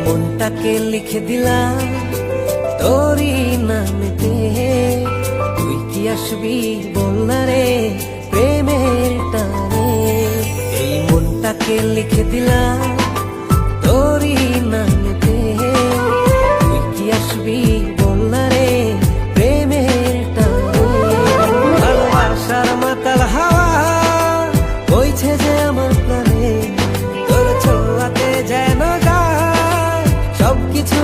মনটাকে লিখে দিলাম তোরই নামেতে, তুই কি আসবি বল না রে প্রেমের টানে। এই মনটাকে লিখে দিলাম তোরই নামেতে, তুই কি আসবি বল না রে প্রেমের টানে। ভালোবাসার মাতাল হাওয়া বইছে যে আমার প্রাণে, তোর ছোঁয়াতে যেন যায় সবকিছু